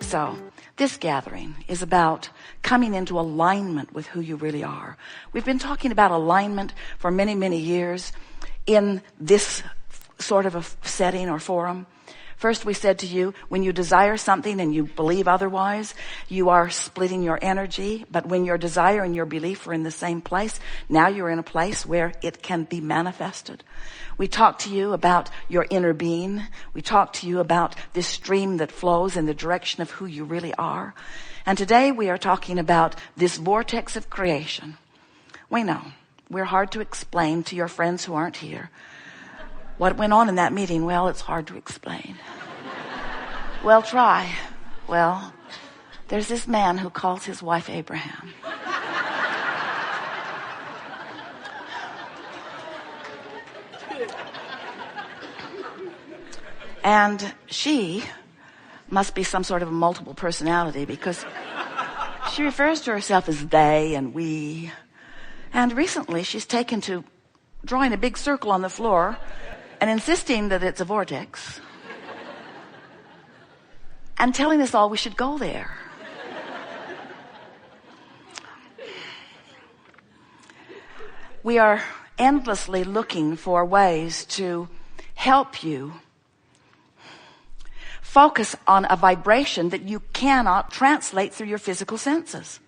So, this gathering is about coming into alignment with who you really are. We've been talking about alignment for many, many years in this sort of a setting or forum. First, we said to you, when you desire something and you believe otherwise, you are splitting your energy. But when your desire and your belief are in the same place, now you're in a place where it can be manifested. We talked to you about your inner being. We talked to you about this stream that flows in the direction of who you really are. And today we are talking about this vortex of creation. We know we're hard to explain to your friends who aren't here. What went on in that meeting, well, it's hard to explain. Well, try. Well, there's this man who calls his wife Abraham. And she must be some sort of a multiple personality because she refers to herself as they and we. And recently she's taken to drawing a big circle on the floor and insisting that it's a vortex and telling us all we should go there. We are endlessly looking for ways to help you focus on a vibration that you cannot translate through your physical senses.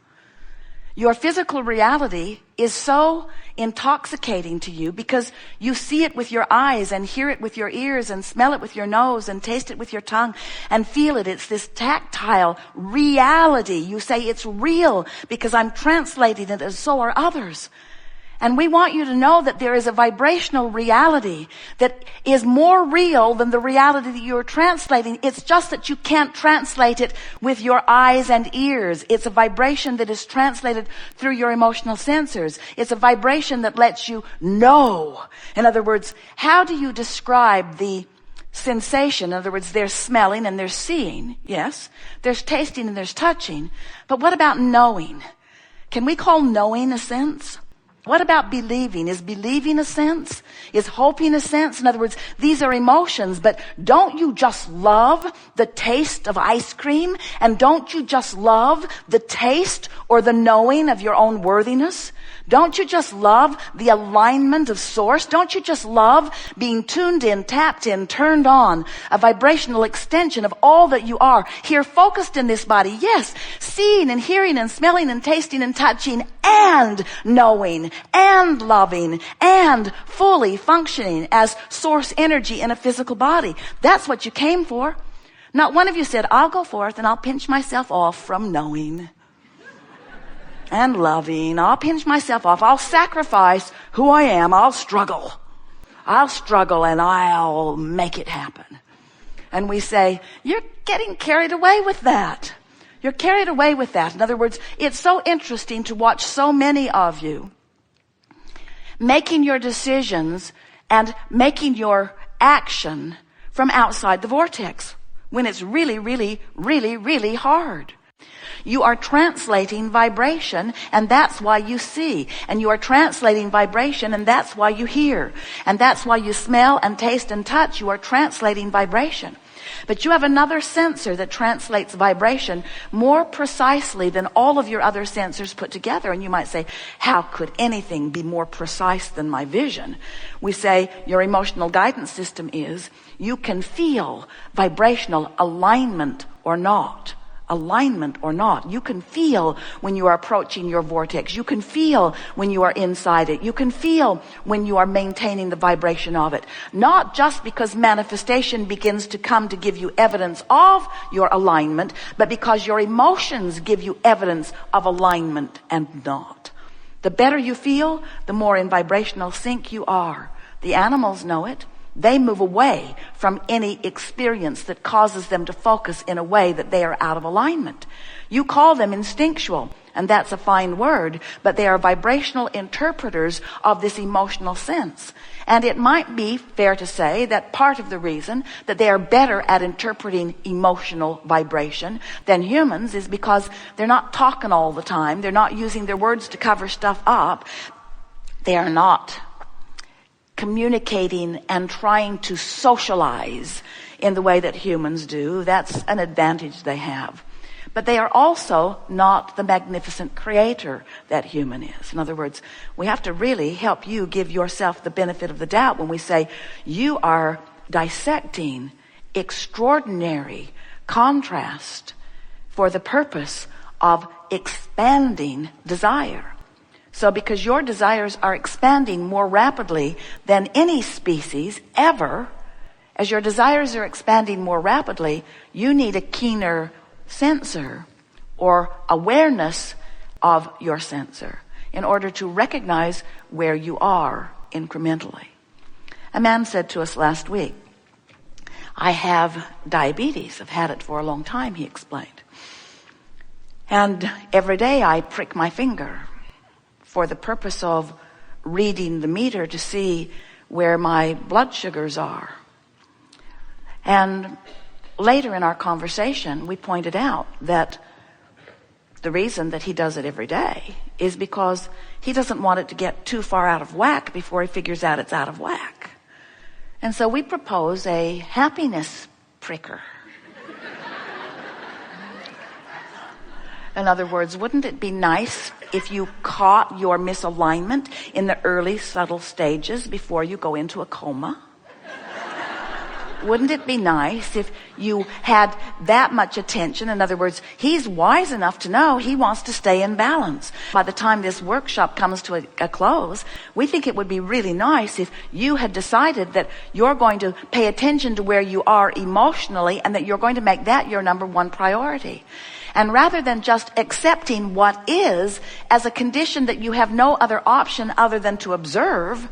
Your physical reality is so intoxicating to you because you see it with your eyes and hear it with your ears and smell it with your nose and taste it with your tongue and feel it. It's this tactile reality. You say it's real because I'm translating it, and so are others. And we want you to know that there is a vibrational reality that is more real than the reality that you're translating. It's just that you can't translate it with your eyes and ears. It's a vibration that is translated through your emotional sensors. It's a vibration that lets you know. In other words, how do you describe the sensation? In other words, there's smelling and there's seeing. Yes. There's tasting and there's touching. But what about knowing? Can we call knowing a sense? What about believing? Is believing a sense? Is hoping a sense? In other words, these are emotions, but don't you just love the taste of ice cream? And don't you just love the taste or the knowing of your own worthiness? Don't you just love the alignment of source? Don't you just love being tuned in, tapped in, turned on, a vibrational extension of all that you are here focused in this body? Yes, seeing and hearing and smelling and tasting and touching and knowing and loving and fully functioning as source energy in a physical body. That's what you came for. Not one of you said, I'll go forth and I'll pinch myself off from knowing and loving. I'll pinch myself off. I'll sacrifice who I am. I'll struggle and I'll make it happen. And we say, you're getting carried away with that. You're carried away with that. In other words, it's so interesting to watch so many of you making your decisions and making your action from outside the vortex when it's really, really, really, really hard. You are translating vibration, and that's why you see. And you are translating vibration, and that's why you hear. And that's why you smell and taste and touch. You are translating vibration. But you have another sensor that translates vibration more precisely than all of your other sensors put together. And you might say, how could anything be more precise than my vision? We say your emotional guidance system is you can feel vibrational alignment or not. Alignment or not. You can feel when you are approaching your vortex. You can feel when you are inside it. You can feel when you are maintaining the vibration of it. Not just because manifestation begins to come to give you evidence of your alignment, but because your emotions give you evidence of alignment and not. The better you feel, the more in vibrational sync you are. The animals know it. They move away from any experience that causes them to focus in a way that they are out of alignment. You call them instinctual, and that's a fine word, but they are vibrational interpreters of this emotional sense. And it might be fair to say that part of the reason that they are better at interpreting emotional vibration than humans is because they're not talking all the time. They're not using their words to cover stuff up. They are not communicating and trying to socialize in the way that humans do. That's an advantage they have. But they are also not the magnificent creator that human is. In other words, we have to really help you give yourself the benefit of the doubt when we say you are dissecting extraordinary contrast for the purpose of expanding desire. So because your desires are expanding more rapidly than any species ever, as your desires are expanding more rapidly, you need a keener sensor or awareness of your sensor in order to recognize where you are incrementally. A man said to us last week, I have diabetes. I've had it for a long time, he explained. And every day I prick my finger for the purpose of reading the meter to see where my blood sugars are. And later in our conversation, we pointed out that the reason that he does it every day is because he doesn't want it to get too far out of whack before he figures out it's out of whack. And so we propose a happiness pricker. In other words, wouldn't it be nice if you caught your misalignment in the early subtle stages before you go into a coma? Wouldn't it be nice if you had that much attention? In other words, he's wise enough to know he wants to stay in balance. By the time this workshop comes to a close, we think it would be really nice if you had decided that you're going to pay attention to where you are emotionally and that you're going to make that your number one priority. And rather than just accepting what is as a condition that you have no other option other than to observe,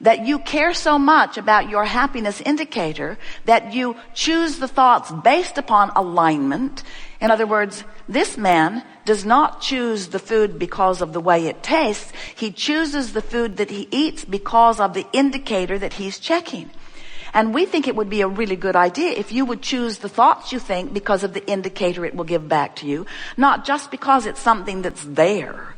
that you care so much about your happiness indicator that you choose the thoughts based upon alignment. In other words, this man does not choose the food because of the way it tastes. He chooses the food that he eats because of the indicator that he's checking. And we think it would be a really good idea if you would choose the thoughts you think because of the indicator it will give back to you, not just because it's something that's there.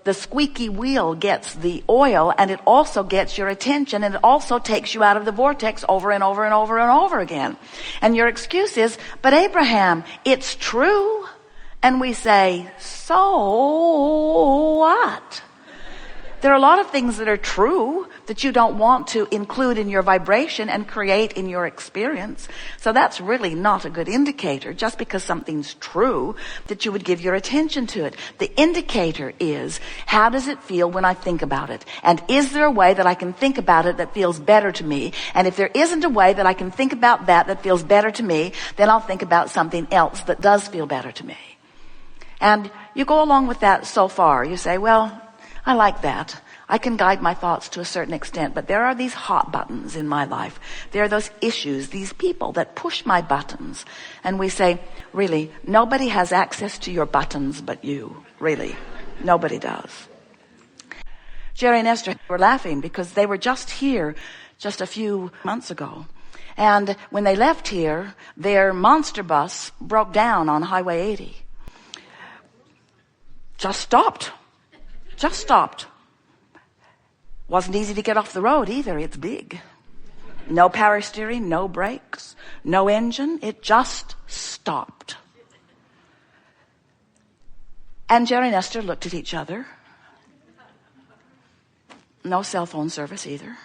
The squeaky wheel gets the oil and it also gets your attention and it also takes you out of the vortex over and over and over and over again. And your excuse is, but Abraham, it's true. And we say, so what? There are a lot of things that are true that you don't want to include in your vibration and create in your experience. So that's really not a good indicator, just because something's true, that you would give your attention to it. The indicator is, how does it feel when I think about it? And is there a way that I can think about it that feels better to me? And if there isn't a way that I can think about that feels better to me, then I'll think about something else that does feel better to me. And you go along with that so far. You say, well, I like that. I can guide my thoughts to a certain extent, but there are these hot buttons in my life. There are those issues, these people that push my buttons. And we say, really, nobody has access to your buttons but you. Really, nobody does. Jerry and Esther were laughing because they were just here just a few months ago. And when they left here, their monster bus broke down on Highway 80. Just stopped. Wasn't easy to get off the road either. It's big. No power steering, no brakes, no engine. It just stopped. And Jerry and Esther looked at each other. No cell phone service either.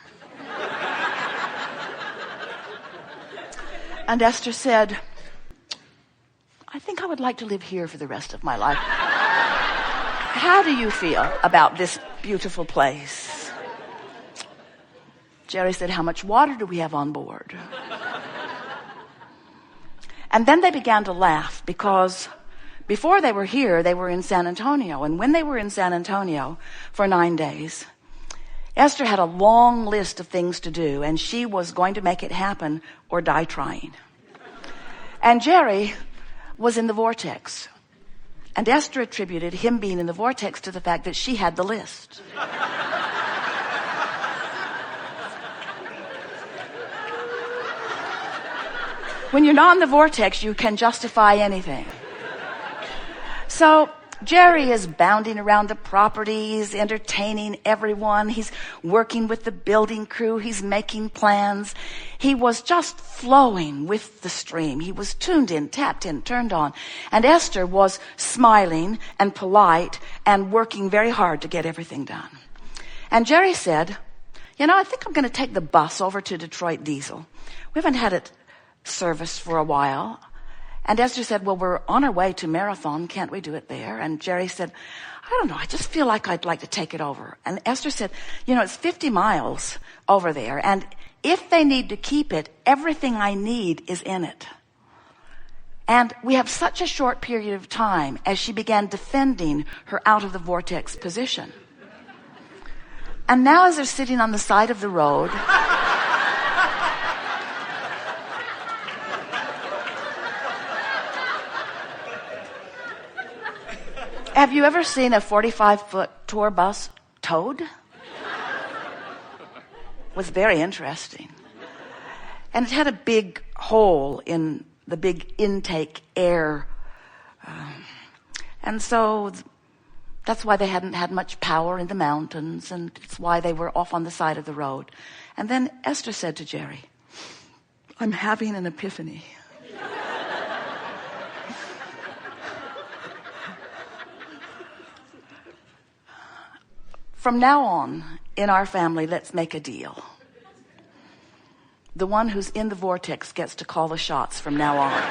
And Esther said, I think I would like to live here for the rest of my life. How do you feel about this beautiful place? Jerry said, how much water do we have on board? And then they began to laugh because before they were here, they were in San Antonio. And when they were in San Antonio for 9 days, Esther had a long list of things to do, and she was going to make it happen or die trying. And Jerry was in the vortex. And Esther attributed him being in the vortex to the fact that she had the list. When you're not in the vortex, you can justify anything. So Jerry is bounding around the property. He's entertaining everyone. He's working with the building crew. He's making plans. He was just flowing with the stream. He was tuned in, tapped in, turned on. And Esther was smiling and polite and working very hard to get everything done. And Jerry said, I think I'm going to take the bus over to Detroit Diesel. We haven't had it serviced for a while. And Esther said, well, we're on our way to Marathon. Can't we do it there? And Jerry said, I don't know. I just feel like I'd like to take it over. And Esther said, it's 50 miles over there. And if they need to keep it, everything I need is in it. And we have such a short period of time as she began defending her out of the vortex position. And now as they're sitting on the side of the road, have you ever seen a 45-foot tour bus towed? It was very interesting. And it had a big hole in the big intake air. And so that's why they hadn't had much power in the mountains, and it's why they were off on the side of the road. And then Esther said to Jerry, I'm having an epiphany. From now on, in our family, let's make a deal. The one who's in the vortex gets to call the shots from now on.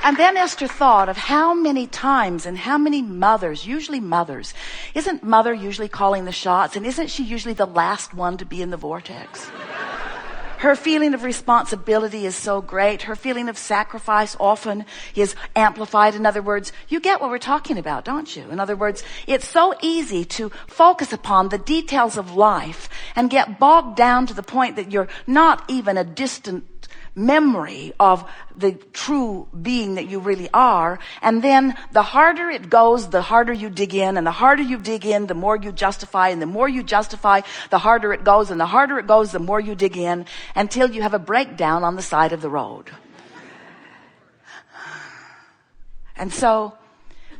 And then Esther thought of how many times and how many mothers, usually mothers, isn't mother usually calling the shots? And isn't she usually the last one to be in the vortex? Her feeling of responsibility is so great. Her feeling of sacrifice often is amplified. In other words, you get what we're talking about, don't you? In other words, it's so easy to focus upon the details of life and get bogged down to the point that you're not even a distant memory of the true being that you really are. And then the harder it goes, the harder you dig in, and the harder you dig in, the more you justify, and the more you justify, the harder it goes, and the harder it goes, the more you dig in, until you have a breakdown on the side of the road. And so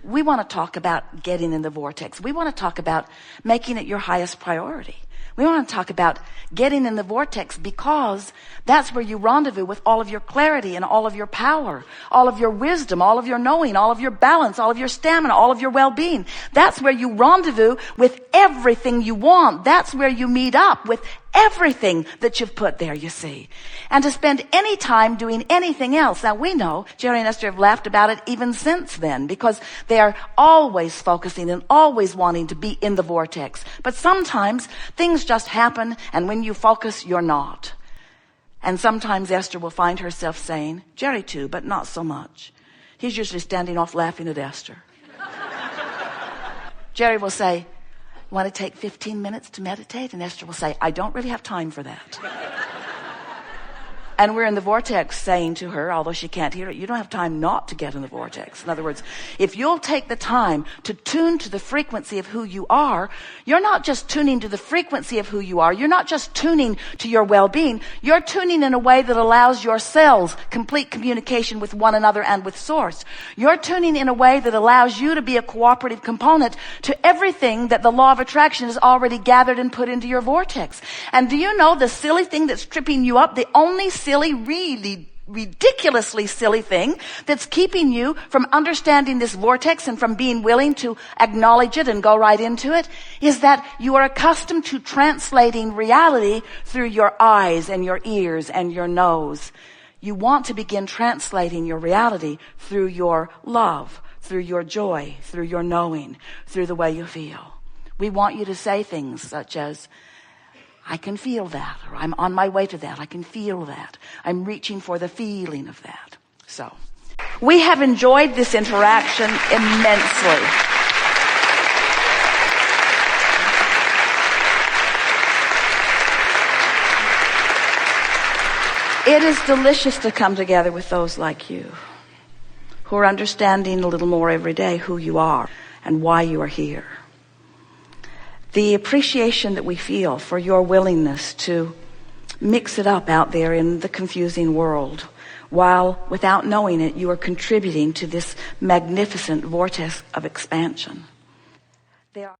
we want to talk about getting in the vortex. We want to talk about making it your highest priority. We want to talk about getting in the vortex because that's where you rendezvous with all of your clarity and all of your power, all of your wisdom, all of your knowing, all of your balance, all of your stamina, all of your well-being. That's where you rendezvous with everything you want. That's where you meet up with everything that you've put there, you see. And to spend any time doing anything else. Now we know, Jerry and Esther have laughed about it even since then, because they are always focusing and always wanting to be in the vortex. But sometimes things just happen, and when you focus, you're not. And sometimes Esther will find herself saying, Jerry too, but not so much. He's usually standing off laughing at Esther. Jerry will say, want to take 15 minutes to meditate? And Esther will say, I don't really have time for that. And we're in the vortex saying to her, although she can't hear it, you don't have time not to get in the vortex. In other words, if you'll take the time to tune to the frequency of who you are, you're not just tuning to the frequency of who you are. You're not just tuning to your well-being. You're tuning in a way that allows your cells complete communication with one another and with Source. You're tuning in a way that allows you to be a cooperative component to everything that the law of attraction has already gathered and put into your vortex. And do you know the silly thing that's tripping you up? The only silly, really ridiculously silly thing that's keeping you from understanding this vortex and from being willing to acknowledge it and go right into it is that you are accustomed to translating reality through your eyes and your ears and your nose. You want to begin translating your reality through your love, through your joy, through your knowing, through the way you feel. We want you to say things such as, I can feel that, or I'm on my way to that. I can feel that. I'm reaching for the feeling of that. So, we have enjoyed this interaction immensely. It is delicious to come together with those like you, who are understanding a little more every day who you are and why you are here. The appreciation that we feel for your willingness to mix it up out there in the confusing world, while without knowing it, you are contributing to this magnificent vortex of expansion. They are